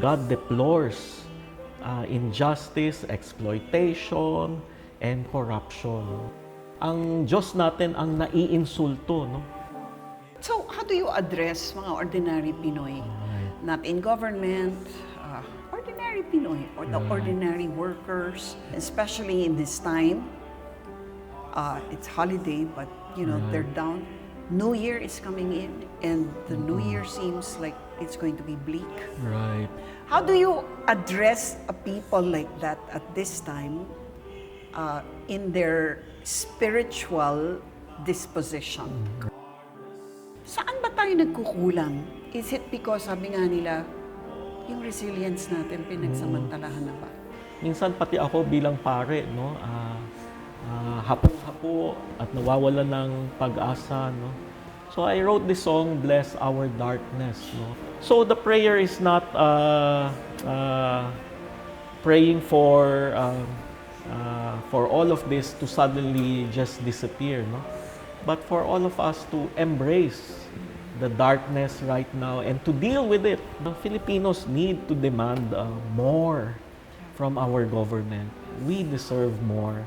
God deplores injustice, exploitation, and corruption. Ang Diyos natin ang naiinsulto, no? So, how do you address mga ordinary Pinoy? Not in government, ordinary Pinoy, or the ordinary workers, especially in this time. It's holiday, but you know, they're down. New Year is coming in, and the New Year seems like it's going to be bleak. Right. How do you address a people like that at this time in their spiritual disposition? Saan ba tayo nagkukulang? Is it because, sabi nga nila, yung resilience natin pinagsamantalahan na ba? Minsan pati ako bilang pare, no, hapong-hapo at nawawala ng pag-asa, no. So I wrote this song, Bless Our Darkness, no. So the prayer is not praying for all of this to suddenly just disappear, no, but for all of us to embrace the darkness right now and to deal with it. The Filipinos need to demand more from our government. We deserve more.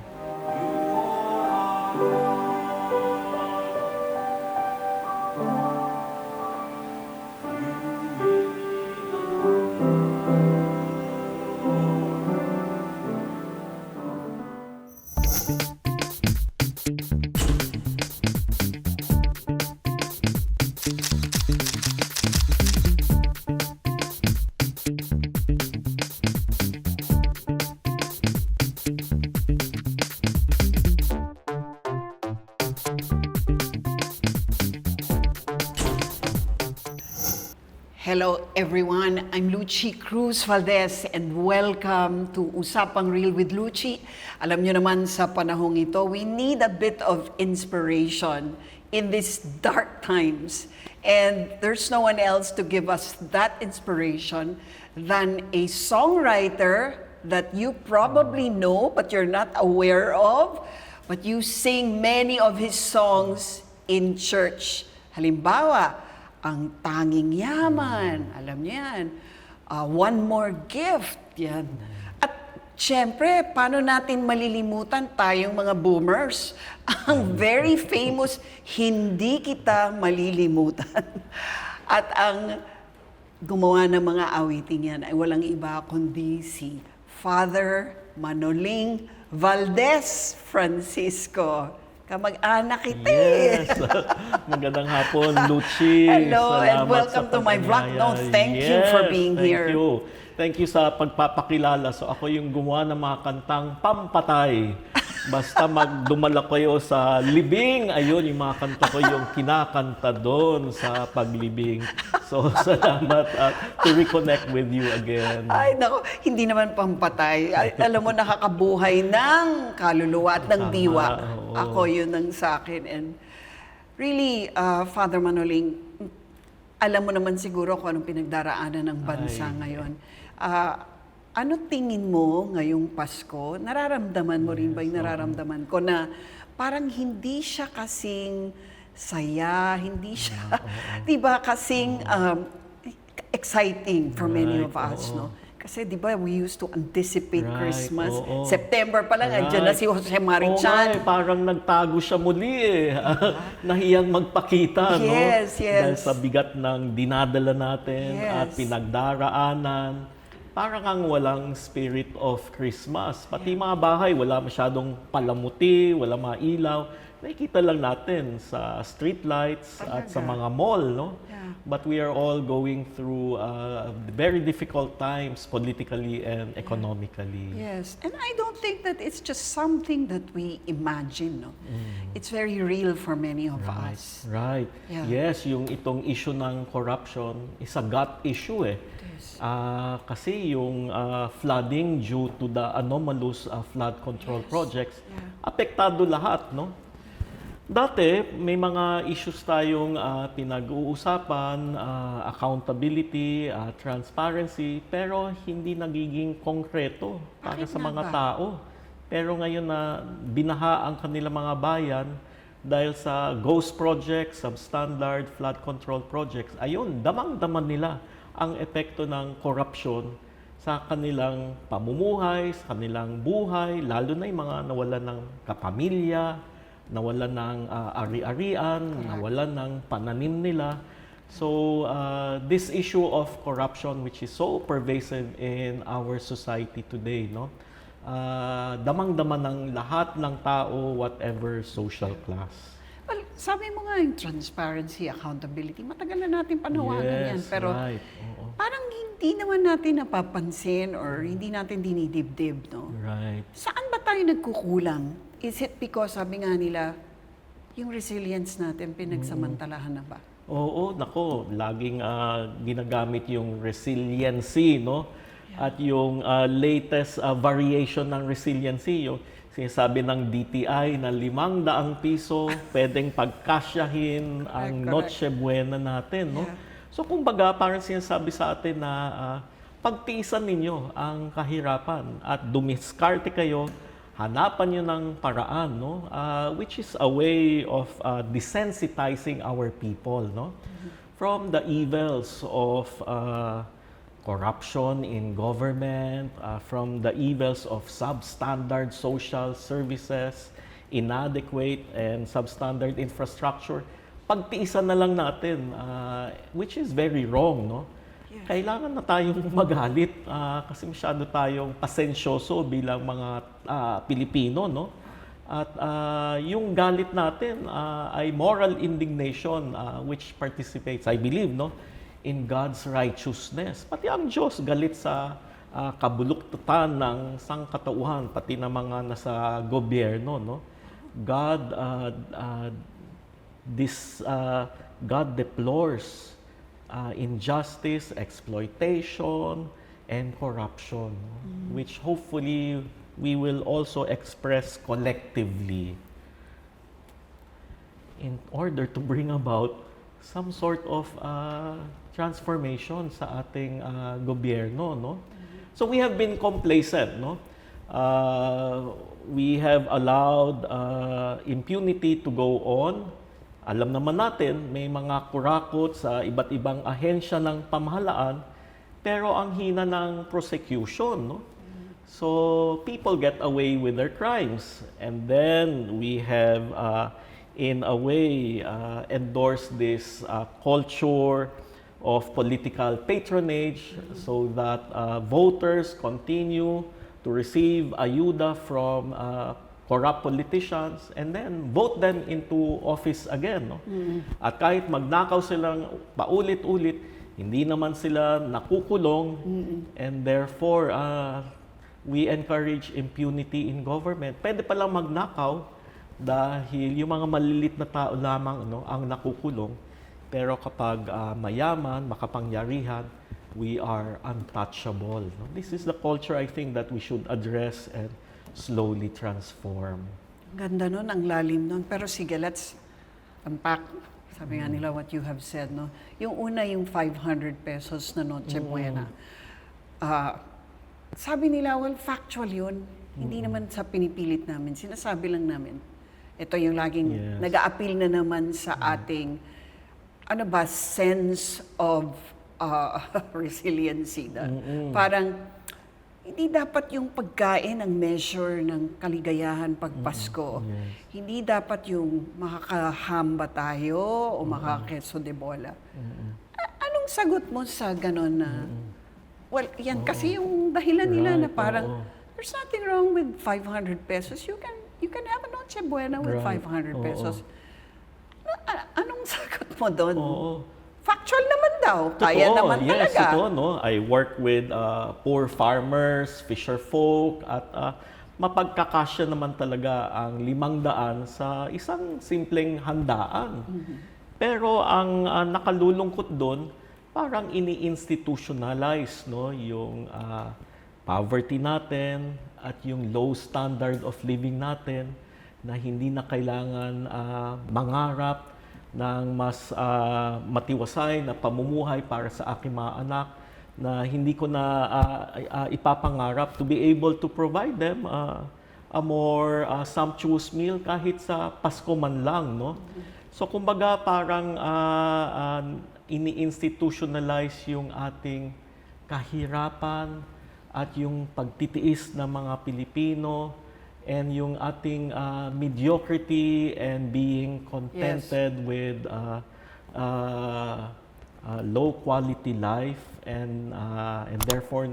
Hello everyone, I'm Lucy Cruz-Valdes and welcome to Usapang Real with Lucy. Alam nyo naman sa panahong ito, we need a bit of inspiration in these dark times. And there's no one else to give us that inspiration than a songwriter that you probably know but you're not aware of, but you sing many of his songs in church. Halimbawa, Ang Tanging Yaman, alam niyo yan. One More Gift, yan. At syempre, paano natin malilimutan tayong mga boomers? Ang very famous, Hindi Kita Malilimutan. At ang gumawa ng mga awiting yan ay walang iba kundi si Father Manoling Francisco. Kamag-anak kita eh. Yes. Magandang hapon, Lucy. Hello, Salamat and welcome to my vlog. No, thank you for being here. Thank you. Thank you sa pagpapakilala. So ako yung gumawa ng mga kantang pampatay. Basta dumala kayo sa libing, ayun, yung mga kanta ko yung kinakanta doon sa paglibing. So, salamat to reconnect with you again. Ay, naku, hindi naman pampatay. Alam mo, nakakabuhay ng kaluluwa at ng diwa. Oo. Ako yun ang sa akin. And really, Father Manoling, alam mo naman siguro kung anong pinagdaraanan ng bansa ngayon. Ano tingin mo ngayong Pasko? Nararamdaman mo rin ba yung nararamdaman ko na parang hindi siya kasing saya, hindi siya, di ba, kasing exciting for many of us, no? Kasi di ba, we used to anticipate Christmas. September pa lang, andyan na si Jose Marichan. Parang nagtago siya muli eh. Nahiyang magpakita, no? Yes. Dahil sa bigat ng dinadala natin at pinagdaraanan. Parang ang walang spirit of Christmas. Pati mga bahay, wala masyadong palamuti, wala mga ilaw. Nakikita lang natin sa street lights at sa mga mall, no? Yeah. But we are all going through very difficult times politically and economically. Yes, and I don't think that it's just something that we imagine, no? It's very real for many of us. Right. Yeah. Yes, yung itong issue ng corruption is a gut issue eh. Kasi yung flooding due to the anomalous flood control projects, apektado lahat, no? Dati, may mga issues tayong pinag-uusapan, accountability, transparency, pero hindi nagiging konkreto para sa mga tao. Pero ngayon na binaha ang kanilang mga bayan dahil sa ghost projects, substandard flood control projects, ayun, damang-daman nila ang epekto ng corruption sa kanilang pamumuhay, sa kanilang buhay, lalo na yung mga nawalan ng kapamilya, nawalan ng ari-arian, nawalan ng pananim nila. So, this issue of corruption, which is so pervasive in our society today, no? Damang-dama ng lahat ng tao, whatever social class. Well, sabi mo nga yung transparency, accountability, matagal na natin panawagan yan. Pero right. Oo. parang hindi naman natin napapansin or hindi natin dinidibdib, no? Right. Saan ba tayo nagkukulang? Is it because, sabi nga nila, yung resilience natin pinagsamantalahan na ba? Oo, nako, laging ginagamit yung resiliency, no? At yung latest variation ng resiliency, yung sinasabi ng DTI na 500 piso pwedeng pagkasyahin ang Noche Buena natin, no? So kumbaga parang sinasabi sa atin na pagtiisan ninyo ang kahirapan at dumiskarte kayo, hanapan nyo ng paraan, no? Which is a way of desensitizing our people, no? From the evils of corruption in government, from the evils of substandard social services, inadequate and substandard infrastructure. Pagtiisan na lang natin, which is very wrong, no? Yes. Kailangan na tayong magalit kasi masyado tayong pasensyoso bilang mga Pilipino, no? At yung galit natin ay moral indignation which participates, I believe, no, in God's righteousness. Pati ang Diyos galit sa kabuluktutan ng sangkatauhan, pati na mga nasa gobyerno, no? God deplores injustice, exploitation, and corruption, which hopefully we will also express collectively in order to bring about some sort of transformation sa ating gobyerno, no? So we have been complacent, no? We have allowed impunity to go on. Alam naman natin, may mga kurakot sa iba't ibang ahensya ng pamahalaan, pero ang hina ng prosecution, no? So people get away with their crimes, and then we have in a way endorse this culture of political patronage so that voters continue to receive ayuda from corrupt politicians and then vote them into office again, no? At kahit magnakaw silang paulit-ulit, hindi naman sila nakukulong, and therefore we encourage impunity in government. Pwede palang magnakaw dahil yung mga malilit na tao lamang, no, ang nakukulong. Pero kapag mayaman, makapangyarihan, we are untouchable, no? This is the culture I think that we should address and slowly transform. Ganda nun, ang lalim nun. Pero sige, let's unpack. Sabi nga nila what you have said, no? Yung una, yung 500 pesos na Noche Buena. Sabi nila, well, factual yun. Hindi naman sa pinipilit namin. Sinasabi lang namin. Ito yung laging nag-a-appeal na naman sa ating, ano ba, sense of resiliency. Parang, hindi dapat yung pagkain ang measure ng kaligayahan pag Pasko. Hindi dapat yung makakahamba tayo o makakakeso de bola. Anong sagot mo sa ganon na, well, yan kasi yung dahilan nila na parang, there's nothing wrong with 500 pesos. You can have a Noche Buena with 500 pesos. Anong sagot mo doon? Factual naman daw. Kaya naman yes, talaga. Ito, no? I work with poor farmers, fisher folk, at mapagkakasya naman talaga ang 500 sa isang simpleng handaan. Pero ang nakalulungkot doon, parang ini-institutionalize, no, yung poverty natin at yung low standard of living natin na hindi na kailangan mangarap ng mas matiwasay na pamumuhay para sa aking mga anak, na hindi ko na ipapangarap to be able to provide them a more sumptuous meal kahit sa Pasko man lang, no? So kumbaga parang ini-institutionalize yung ating kahirapan at yung pagtitiis ng mga Pilipino and yung ating mediocrity and being contented with low quality life and therefore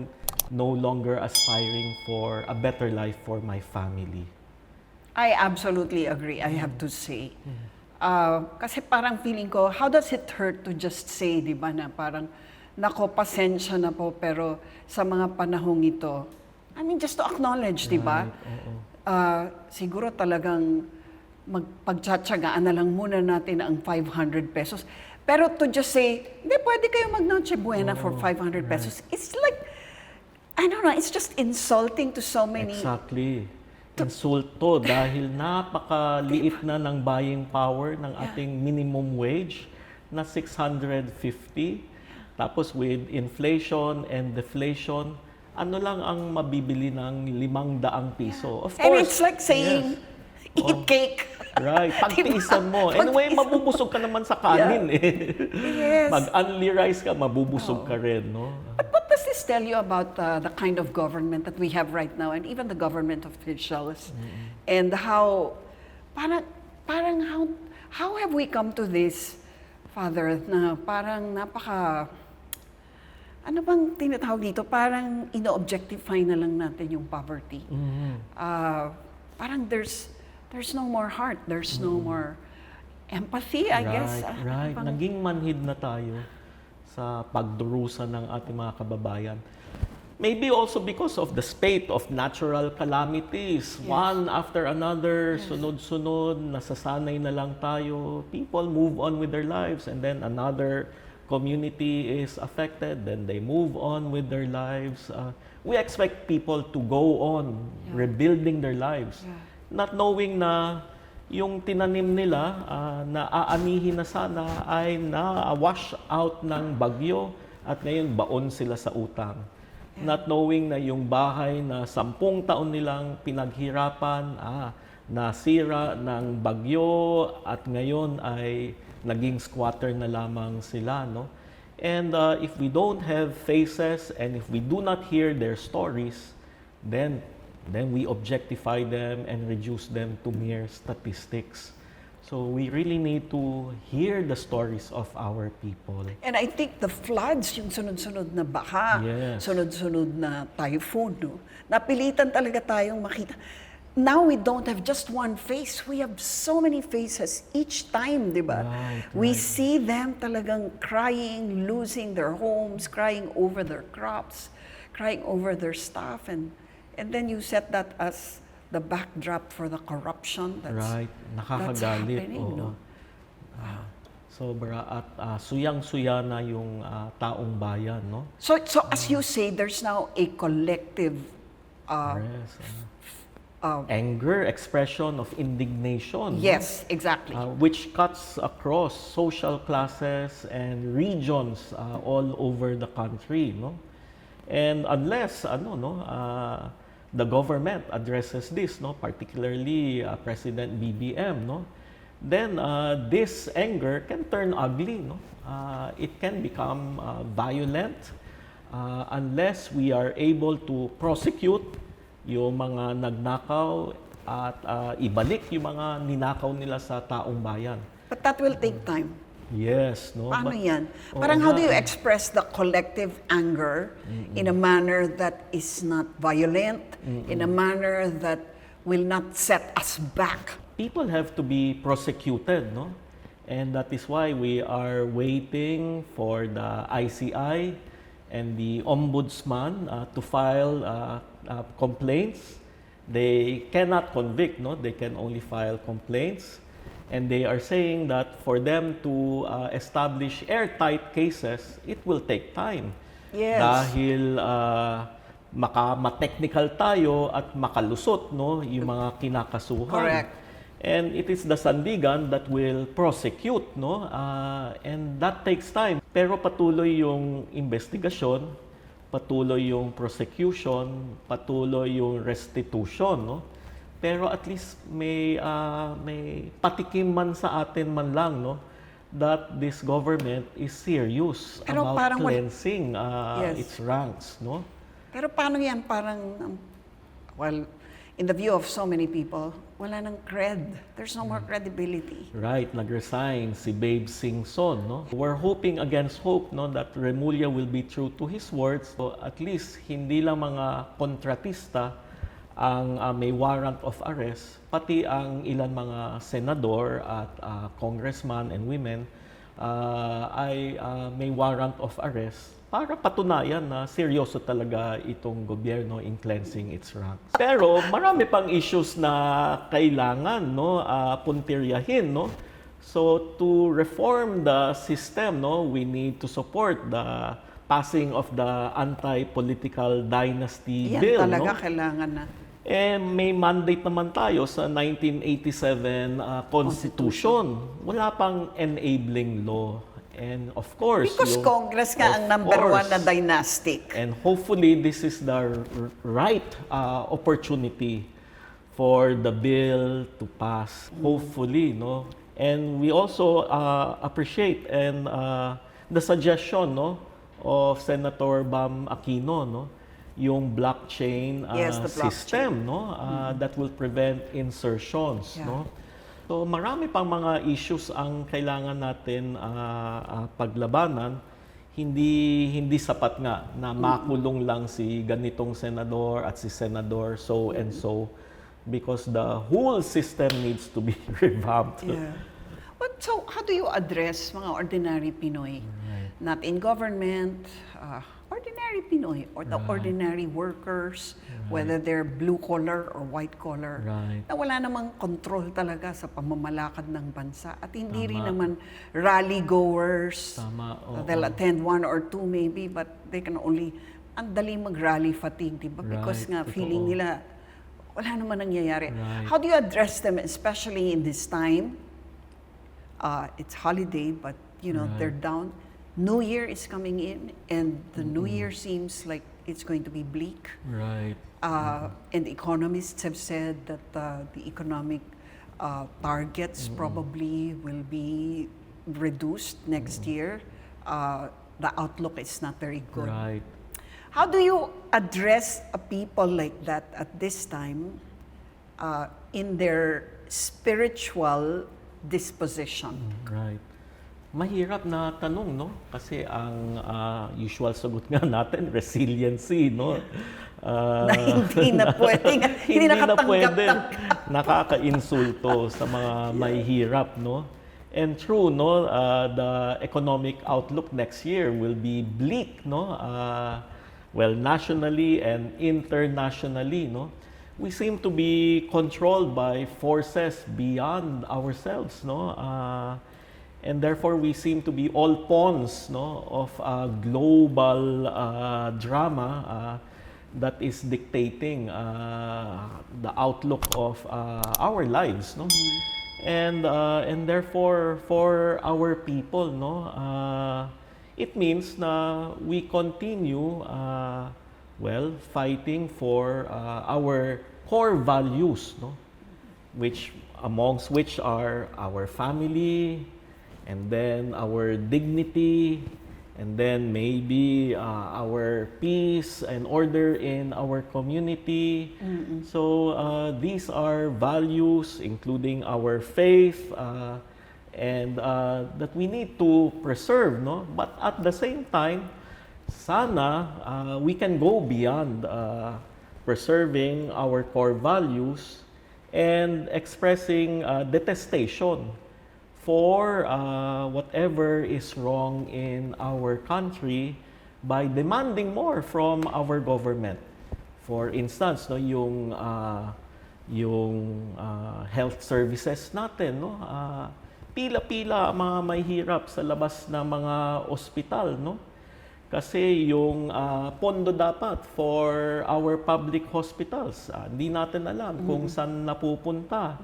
no longer aspiring for a better life for my family. I absolutely agree, I have to say. Kasi parang feeling ko, how does it hurt to just say, di ba, na parang, nako, pasensya na po, pero sa mga panahong ito, I mean, just to acknowledge, di ba? Siguro talagang pagtsatsagaan na lang muna natin ang 500 pesos. Pero to just say, hindi, pwede kayo mag-Noche Buena for 500 pesos. It's like, I don't know, it's just insulting to so many. Exactly. Insulto dahil napakaliit na ng buying power ng ating minimum wage na 650. Tapos with inflation and deflation, ano lang ang mabibili ng 500 piso? Of course. And it's like saying, eat cake. Right. Pagtiisan mo. Anyway, mabubusog ka naman sa kanin eh. Yes. Mag-only rice ka, mabubusog ka rin, no? But what does this tell you about the kind of government that we have right now and even the government officials? And how, parang how have we come to this, Father, na parang ano bang tinatawag dito? Parang ino-objectify na lang natin yung poverty. Parang there's no more heart, there's no more empathy, I guess. Right. Naging manhid na tayo sa pagdurusa ng ating mga kababayan. Maybe also because of the spate of natural calamities. One after another, sunod-sunod, nasasanay na lang tayo. People move on with their lives and then another community is affected, then they move on with their lives. We expect people to go on rebuilding their lives. Not knowing na yung tinanim nila na aanihin na sana ay na-wash out ng bagyo at ngayon baon sila sa utang. Not knowing na yung bahay na 10 taon nilang pinaghirapan, nasira ng bagyo at ngayon ay naging squatter na lamang sila, no? And if we don't have faces and if we do not hear their stories, then we objectify them and reduce them to mere statistics. So we really need to hear the stories of our people. And I think the floods, yung sunod-sunod na baha, sunod-sunod na typhoon, no? Napilitan talaga tayong makita. Now we don't have just one face. We have so many faces each time, di ba? We see them talagang crying, losing their homes, crying over their crops, crying over their stuff, and then you set that as the backdrop for the corruption that's nakakagalit. happening, no? Sobra at suyang-suya na yung taong bayan, no? So as you say, there's now a collective anger, expression of indignation. Yes, exactly. Which cuts across social classes and regions all over the country, no? And unless the government addresses this, no, particularly President BBM, no, then this anger can turn ugly, no? It can become violent unless we are able to prosecute yung mga nagnakaw at ibalik yung mga ninakaw nila sa taong bayan. But that will take time. Yes, no? Paano yan? Parang how do you express the collective anger in a manner that is not violent, in a manner that will not set us back? People have to be prosecuted, no? And that is why we are waiting for the ICI and the ombudsman to file complaints. They cannot convict, no? They can only file complaints. And they are saying that for them to establish airtight cases, it will take time. Yes. Dahil ma-technical tayo at makalusot, no, yung mga kinakasuhan. Correct. And it is the sandigan that will prosecute, no? And that takes time. Pero patuloy yung investigasyon, patuloy yung prosecution, patuloy yung restitution, no? Pero at least may patikim man sa atin man lang, no, Mm-hmm. that this government is serious Pero about parang cleansing Yes. its ranks, no? Pero paano yan? Parang, well, in the view of so many people, wala nang cred. There's no more credibility. Right, nag-resign si Babe Singson, no? We're hoping against hope, no, that Remulla will be true to his words. So at least hindi lang mga kontratista ang may warrant of arrest, pati ang ilan mga senador at congressman and women ay may warrant of arrest para patunayan na seryoso talaga itong gobyerno in cleansing its ranks. Pero marami pang issues na kailangan, no, puntiryahin, no. So to reform the system, no, we need to support the passing of the anti-political dynasty Yan bill, talaga no. kailangan na. Eh, may mandate naman tayo sa 1987 Constitution. Wala pang enabling law. And of course, Because Congress nga ang number one na dynastic. And hopefully, this is the right opportunity for the bill to pass. Hopefully, no. And we also appreciate and the suggestion, no, of Senator Bam Aquino, no, yung blockchain Yes, the system, no, that will prevent insertions, Yeah. no. So marami pang mga issues ang kailangan natin paglabanan. Hindi sapat nga na makulong lang si ganitong senador at si senador so and so, because the whole system needs to be revamped. Yeah. But so, how do you address mga ordinary Pinoy? Not in government, ordinary Pinoy or the ordinary workers, whether they're blue collar or white collar, Right. na wala namang control talaga sa pamamalakad ng bansa at hindi rin Tama. naman rally goers. Tama, oo. They'll attend one or two maybe, but they can only, ang dali mag-rally fatigue, di ba? Because Right, nga, totoo. feeling nila, wala naman nangyayari. Right. How do you address them, especially in this time? It's holiday, but you know, Right. they're down. New Year is coming in, and the New Year seems like it's going to be bleak. Right. And economists have said that the economic targets probably will be reduced next year. The outlook is not very good. Right. How do you address a people like that at this time in their spiritual disposition? Right. Mahirap na tanong, no? Kasi ang usual sagot nga natin, resiliency, no? Na hindi na pwede, hindi na pwede. nakatanggap-tanggap. Nakaka-insulto sa mga mahihirap, no? And true, no? The economic outlook next year will be bleak, no? Well, nationally and internationally, no? We seem to be controlled by forces beyond ourselves, no? And therefore, we seem to be all pawns, no, of a global drama that is dictating the outlook of our lives, no. And therefore, for our people, no, it means na we continue, well, fighting for our core values, no, amongst which are our family, and then our dignity, and then maybe our peace and order in our community. So these are values, including our faith, and that we need to preserve, no? But at the same time, sana we can go beyond preserving our core values and expressing detestation for whatever is wrong in our country by demanding more from our government. For instance, no, yung health services natin, no, pila-pila ang mga mahihirap sa labas ng mga ospital, no? Kasi yung pondo dapat for our public hospitals, hindi natin alam kung saan napupunta.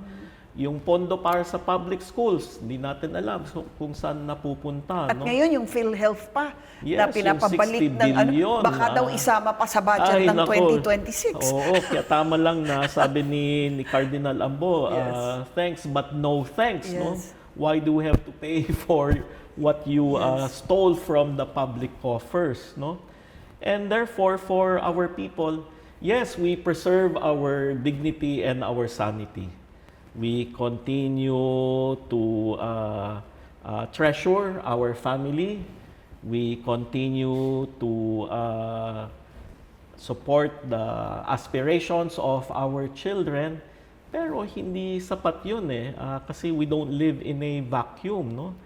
Yung pondo para sa public schools, hindi natin alam kung saan napupunta. At no? ngayon, yung PhilHealth pa, Yes, na yung pinapabalik 60 ng billion, baka daw isama pa sa budget ng nako. 2026. Oo, kaya tama lang na sabi ni Cardinal Ambo, Yes. thanks but no thanks. No? Yes. Why do we have to pay for what you stole from the public coffers, no? And therefore, for our people, yes, we preserve our dignity and our sanity. We continue to treasure our family. We continue to support the aspirations of our children. Pero hindi sapat yun kasi we don't live in a vacuum, no?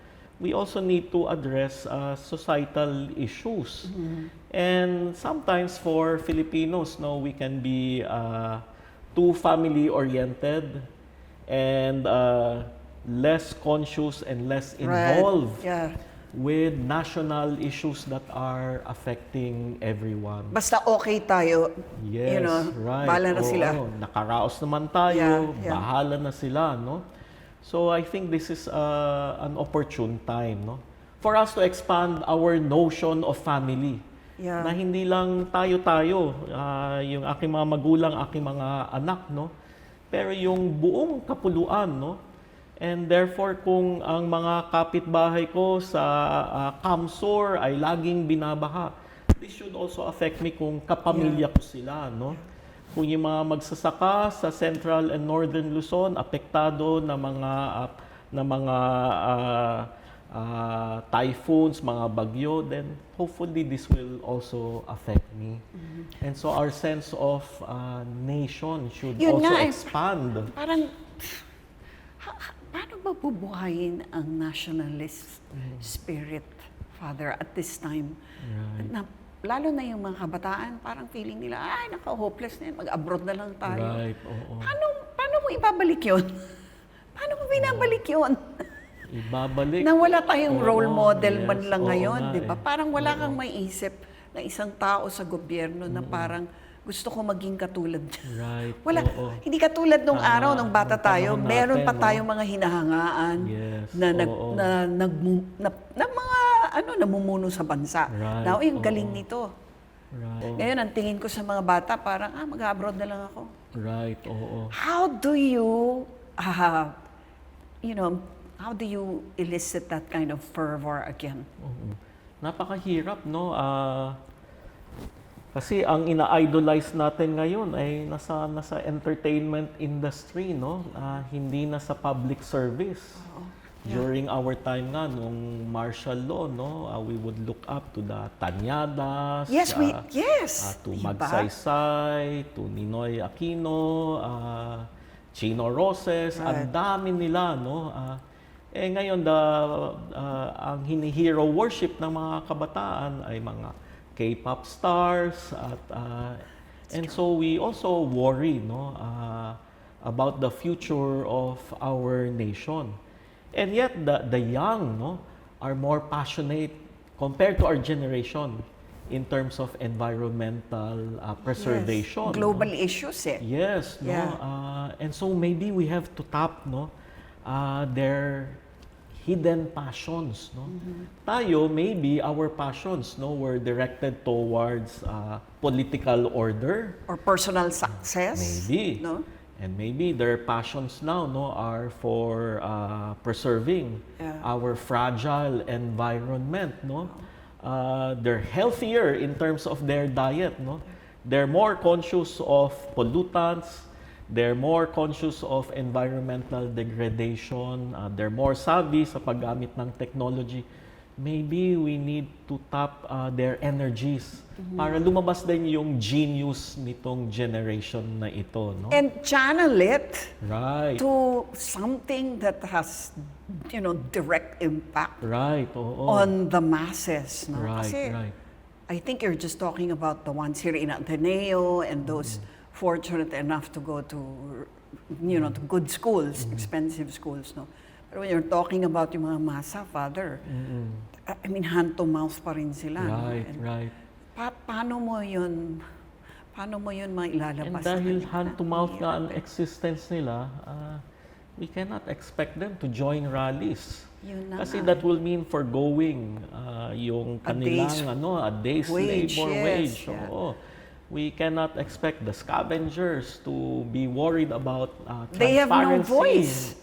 We also need to address societal issues. And sometimes for Filipinos, no, we can be too family-oriented and less conscious and less involved with national issues that are affecting everyone. Basta okay tayo, Yes, right. bahala na sila. Nakaraos naman tayo, bahala na sila, no? So I think this is an opportune time, no, for us to expand our notion of family. Na hindi lang tayo-tayo, yung aking mga magulang, aking mga anak, no, pero yung buong kapuluan, no. And therefore, kung ang mga kapitbahay ko sa Kamsur ay laging binabaha, this should also affect me kung kapamilya ko sila, no. Kung yung mga magsasaka sa Central and Northern Luzon apektado na mga typhoons, mga bagyo, then hopefully this will also affect me. And so our sense of nation should also expand. Parang paano mabubuhayin ang nationalist spirit, Father, at this time? Lalo na yung mga kabataan, parang feeling nila, ay, naka-hopeless na yun, mag-abroad na lang tayo. Right, oo. Paano mo ibabalik yun? Paano mo binabalik yun? Ibabalik. Na wala tayong role model man lang oo ngayon, nga di ba? Parang wala kang maiisip na isang tao sa gobyerno na parang gusto ko maging katulad niya. Right, Wala, oo. hindi katulad nung araw, nung bata Nung tayo, panahon meron natin, pa tayong mga hinahangaan Yes, na mga namumuno sa bansa. Right, Now, yung oo. galing nito. Right. Ngayon, ang tingin ko sa mga bata, parang, mag-abroad na lang ako. Right, oo. How do you, how do you elicit that kind of fervor again? Oo. Napakahirap, no? Kasi ang ina-idolize natin ngayon ay nasa entertainment industry, no? Hindi na sa public service. During our time nga, nung martial law, no, we would look up to the Tanyadas, to Magsaysay, to Ninoy Aquino, Chino Roses, ang dami nila, no? Ngayon, ang hero worship ng mga kabataan ay mga K-pop stars and so we also worry, no, about the future of our nation. And yet the young, no, are more passionate compared to our generation in terms of environmental preservation. Global issues, Yes, no. And so maybe we have to tap, no, their hidden passions, no. Tayo, maybe our passions, no, were directed towards political order or personal success. Maybe. No? And maybe their passions now, no, are for preserving our fragile environment, no. They're healthier in terms of their diet, no. They're more conscious of pollutants. They're more conscious of environmental degradation. They're more savvy sa paggamit ng technology. Maybe we need to tap their energies para lumabas din yung genius nitong generation na ito, no? And channel it to to something that has, direct impact oo. on the masses. No? Kasi Right. I think you're just talking about the ones here in Ateneo and those fortunate enough to go to, to good schools, expensive schools, no? Pero when you're talking about yung mga masa, Father, I mean, hand to mouth pa rin sila. Right. Paano mo yun mailalabas? And dahil hand to mouth nga ang existence nila, we cannot expect them to join rallies. Kasi that will mean forgoing yung kanilang a day's labor wage. Oo. We cannot expect the scavengers to be worried about transparency. They have no voice.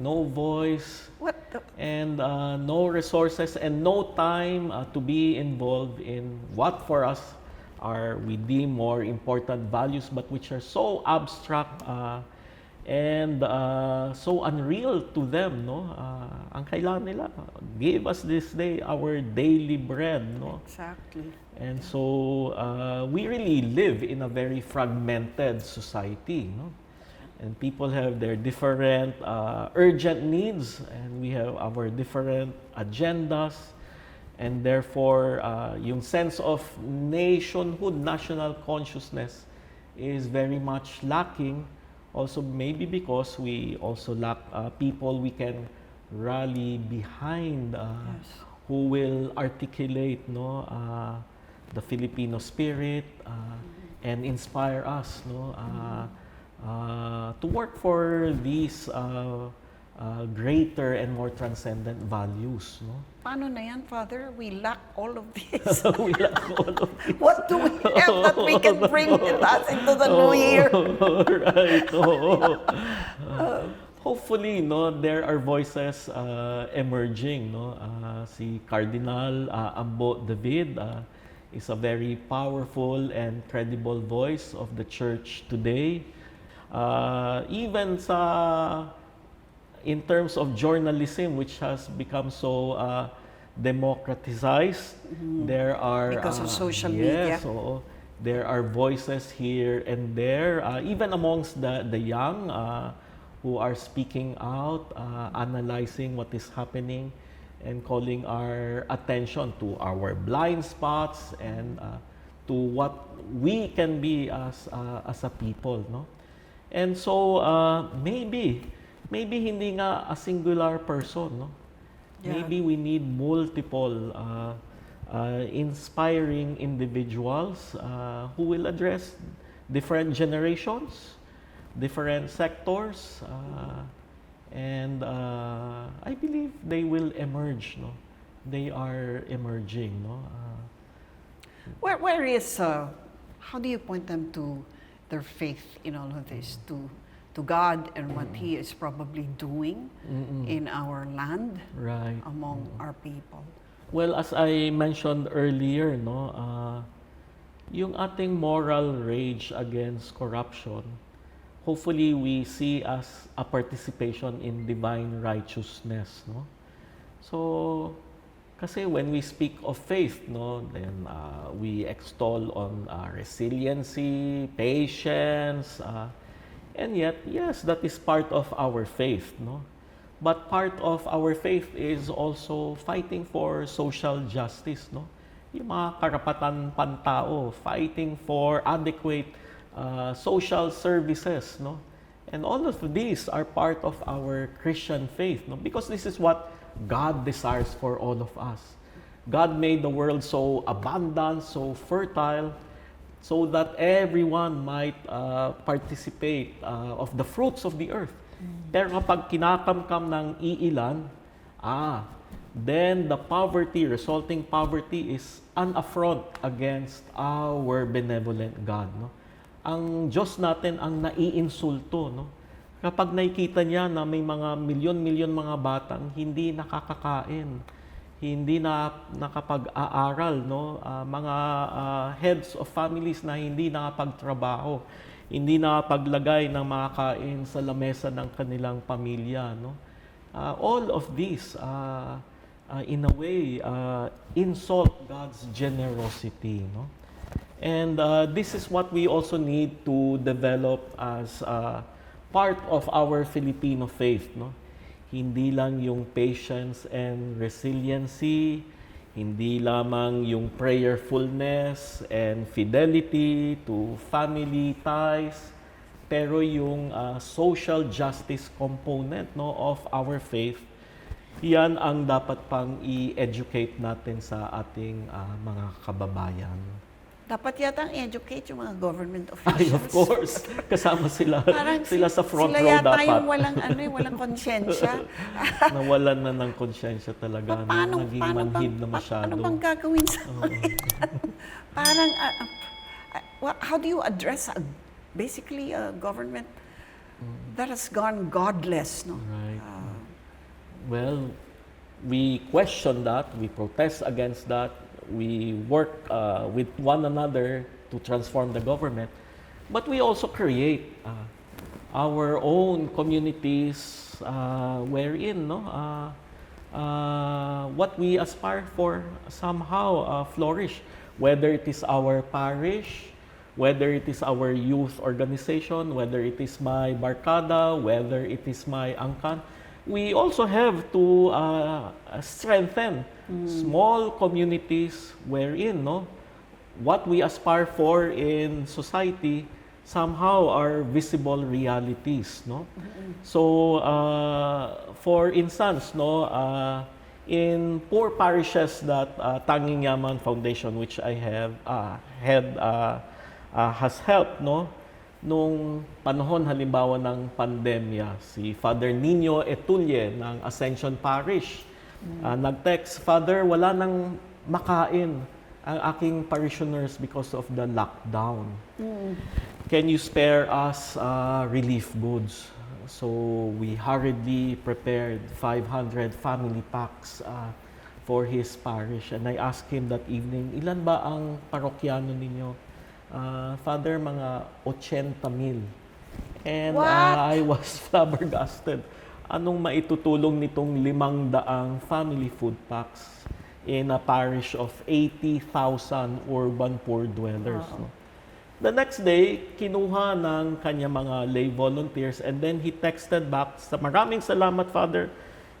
no voice, What the? and no resources and no time to be involved in what for us are we deem more important values, but which are so abstract and so unreal to them, no? Ang kailangan nila, give us this day our daily bread, no? Exactly. And so we really live in a very fragmented society, no? And people have their different urgent needs, and we have our different agendas, and therefore yung sense of nationhood, national consciousness is very much lacking. Also, maybe because we also lack people we can rally behind who will articulate, no, the Filipino spirit and inspire us, no, to work for these greater and more transcendent values, no. Paano na yan, Father? We lack all of this. We lack all of this. What do we have that we can bring with us into the new year? Right. Hopefully, no, there are voices emerging, no. Si Cardinal Ambo David is a very powerful and credible voice of the church today. Even in terms of journalism, which has become so democratized, there are Because of social media. So there are voices here and there, even amongst the young who are speaking out, analyzing what is happening, and calling our attention to our blind spots and to what we can be as a people, no? And so maybe hindi nga a singular person, no? Yeah. Maybe we need multiple inspiring individuals who will address different generations, different sectors, and I believe they will emerge, no? They are emerging, no? Where is, how do you point them to their faith in all of this? To God and what He is probably doing in our land, Right. among our people. Well, as I mentioned earlier, no, yung ating moral rage against corruption, hopefully we see as a participation in divine righteousness, no? So, kasi when we speak of faith, no, then we extol on resiliency, patience, and yet, yes, that is part of our faith, no? But part of our faith is also fighting for social justice, no? Yung mga karapatan pantao, fighting for adequate social services, no? And all of these are part of our Christian faith, no? Because this is what God desires for all of us. God made the world so abundant, so fertile, so that everyone might participate of the fruits of the earth. Pero kapag kinakamkam ng iilan, then the resulting poverty is an affront against our benevolent God, no? Ang Diyos natin ang naiinsulto, no? Kapag nakikita niya na may mga milyon-milyon mga batang hindi nakakakain, hindi na nakapag-aaral, no? Mga heads of families na hindi nakapagtrabaho, hindi nakapaglagay ng makakain sa lamesa ng kanilang pamilya, no? All of these, in a way, insult God's generosity, no? And this is what we also need to develop as part of our Filipino faith, no? Hindi lang yung patience and resiliency, hindi lamang yung prayerfulness and fidelity to family ties, pero yung social justice component, no, of our faith, yan ang dapat pang i-educate natin sa ating mga kababayan. Dapat yatang educate yung mga government officials. Ay, of course. Kasama sila. Sila sa front row sila dapat. yata yung walang konsyensya. Nawalan na ng konsyensya talaga. Naging manhid na masyado. Paano bang gagawin sa parang, how do you address basically a government that has gone godless, no? Right. Well, we question that, we protest against that, we work with one another to transform the government, but we also create our own communities wherein what we aspire for somehow flourish, whether it is our parish, whether it is our youth organization, whether it is my barkada, whether it is my angkan. We also have to strengthen small communities wherein what we aspire for in society somehow are visible realities. So, for instance, in poor parishes that Tanging Yaman Foundation, which I have has helped, nung panahon halimbawa ng pandemya, si Father Nino Etulye ng Ascension Parish, nag-text, Father, wala nang makain ang aking parishioners because of the lockdown. Can you spare us relief goods? So we hurriedly prepared 500 family packs for his parish. And I asked him that evening, ilan ba ang parokyano ninyo? Father, mga 80,000. And I was flabbergasted. Anong maitutulong nitong 500 family food packs in a parish of 80,000 urban poor dwellers? The next day, kinuha ng kanya mga lay volunteers and then he texted back, maraming salamat, Father,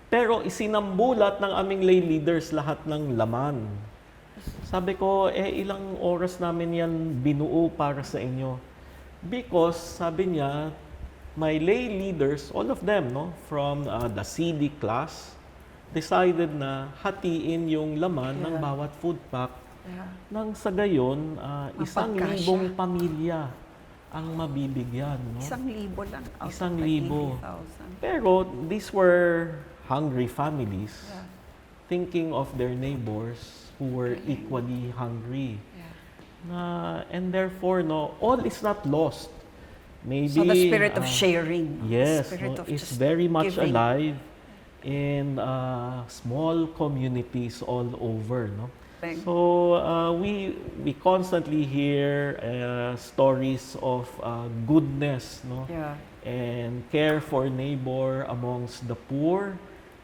pero isinambulat ng aming lay leaders lahat ng laman. Sabi ko, ilang oras namin yan binuo para sa inyo? Because, sabi niya, my lay leaders, all of them, from the CD class, decided na hatiin yung laman ng bawat food pack. Nang sa gayon, 1,000 pamilya ang mabibigyan. 1,000 lang out 1,000. of 80,000. Pero these were hungry families thinking of their neighbors who were equally hungry. And therefore, all is not lost. Maybe, so the spirit of sharing, yes, is is very much giving. alive in small communities all over. So we constantly hear stories of goodness, and care for neighbor amongst the poor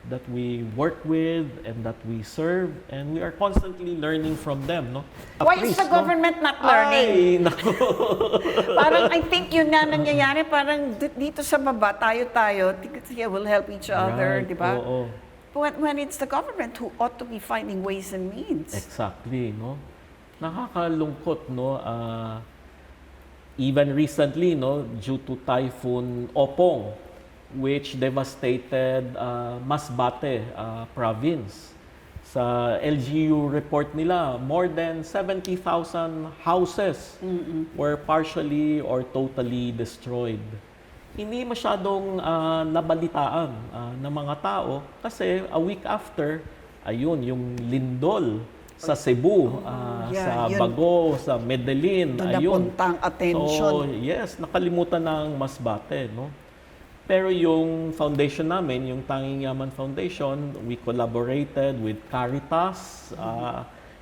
that we work with and that we serve, and we are constantly learning from them. Why is the government not learning? Ay, naku. Parang I think yun na nangyayari, parang dito sa baba, tayo, we'll help each other, Right, di ba? oo. When it's the government who ought to be finding ways and means. Exactly, nakakalungkot, even recently, due to Typhoon Opong, which devastated Masbate province. Sa LGU report nila, more than 70,000 houses were partially or totally destroyed. Hindi masyadong nabalitaan ng mga tao kasi a week after, ayun, yung lindol sa Cebu, sa Bago, sa Medellin, Doon ayun. napuntang attention. So, yes, nakalimutan ng Masbate, Pero yung foundation namin, yung Tanging Yaman Foundation, we collaborated with Caritas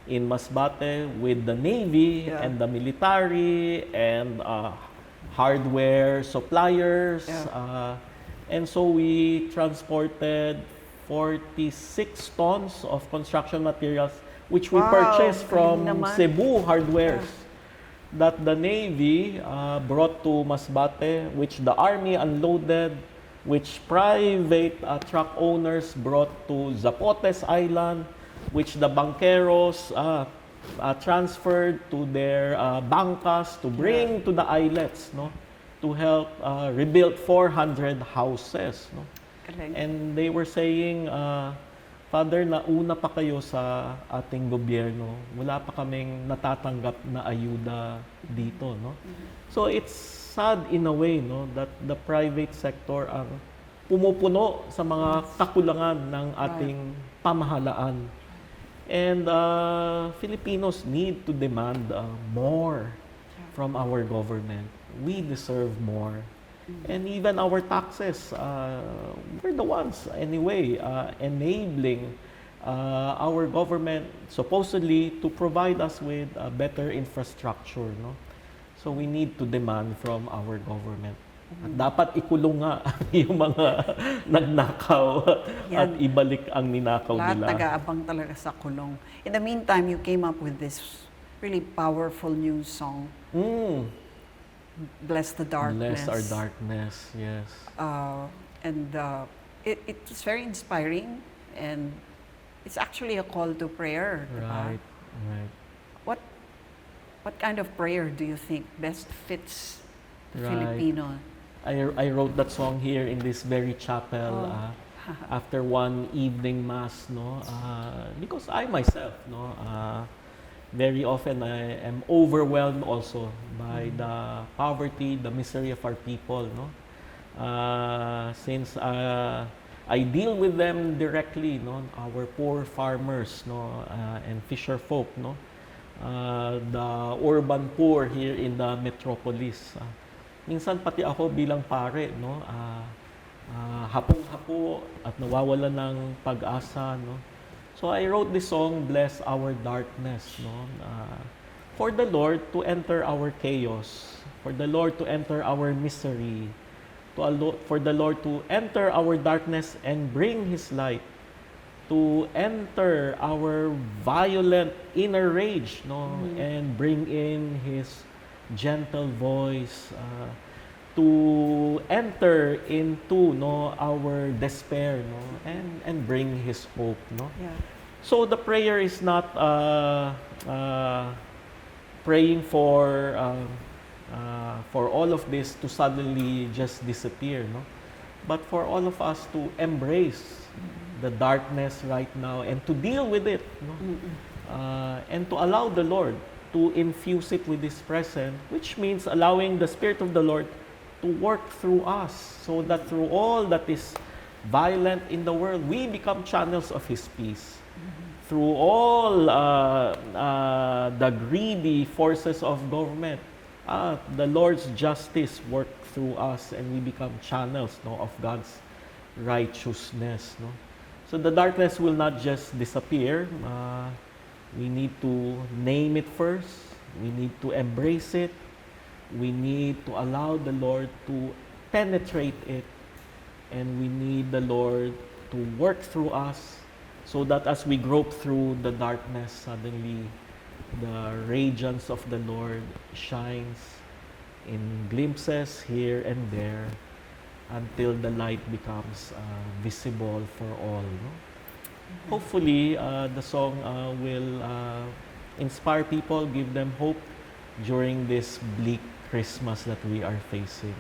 in Masbate, with the Navy and the military and hardware suppliers. And so we transported 46 tons of construction materials which we purchased from Cebu Hardwares that the Navy brought to Masbate, which the Army unloaded, which private truck owners brought to Zapotes Island, which the banqueros transferred to their bangkas to bring to the islets, to help rebuild 400 houses. And they were saying, Father, nauna pa kayo sa ating gobyerno. Wala pa kaming natatanggap na ayuda dito, So it's sad in a way, that the private sector ang pumupuno sa mga kakulangan ng ating pamahalaan. And Filipinos need to demand more from our government. We deserve more. And even our taxes, we're the ones anyway enabling our government supposedly to provide us with a better infrastructure, no? So we need to demand from our government. At dapat ikulong nga yung mga nagnakaw at Yan. ibalik ang ninakaw Lahat nila. nag-aabang talaga sa kulong. In the meantime, you came up with this really powerful new song, Mm. Bless the Darkness. Bless our darkness, yes. And it's very inspiring, and it's actually a call to prayer. Diba? Right, right. What kind of prayer do you think best fits the Right. Filipino? I wrote that song here in this very chapel after one evening mass, no? Because I myself, no, very often I am overwhelmed also by the poverty, the misery of our people, no? Since I deal with them directly, no, our poor farmers, no, and fisher folk, no, the urban poor here in the metropolis. Minsan pati ako bilang pare, no, hapong-hapo at nawawala ng pag-asa, no. So I wrote this song, Bless Our Darkness, no, for the Lord to enter our chaos, for the Lord to enter our misery, for the Lord to enter our darkness and bring His light, to enter our violent inner rage, no, and bring in His gentle voice, to enter into, no, our despair, no, and bring His hope, no. Yeah. So the prayer is not praying for all of this to suddenly just disappear, no, but for all of us to embrace the darkness right now and to deal with it, no, and to allow the Lord to infuse it with His presence, which means allowing the Spirit of the Lord to work through us, so that through all that is violent in the world, we become channels of His peace. Through all the greedy forces of government, the Lord's justice work through us, and we become channels, no, of God's righteousness, no. So the darkness will not just disappear. We need to name it first. We need to embrace it. We need to allow the Lord to penetrate it. And we need the Lord to work through us, so that as we grope through the darkness, suddenly the radiance of the Lord shines in glimpses here and there until the light becomes visible for all, no? Hopefully, the song will inspire people, give them hope during this bleak Christmas that we are facing.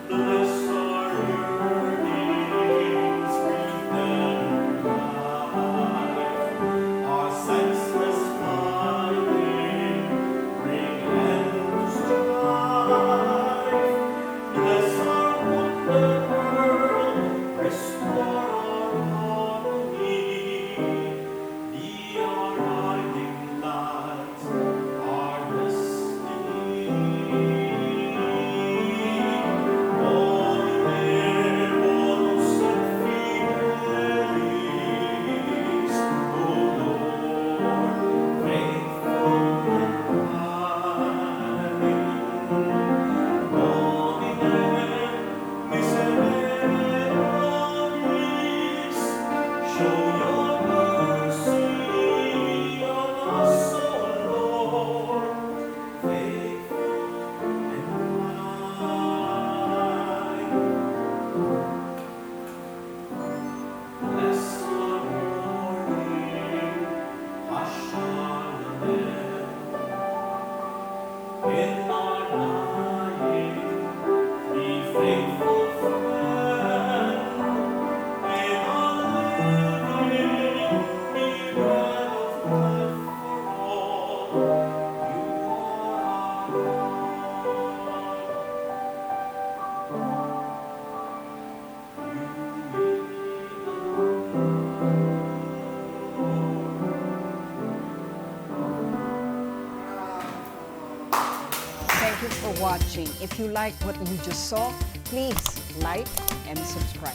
Bless Thank you for watching. If you like what you just saw, please like and subscribe.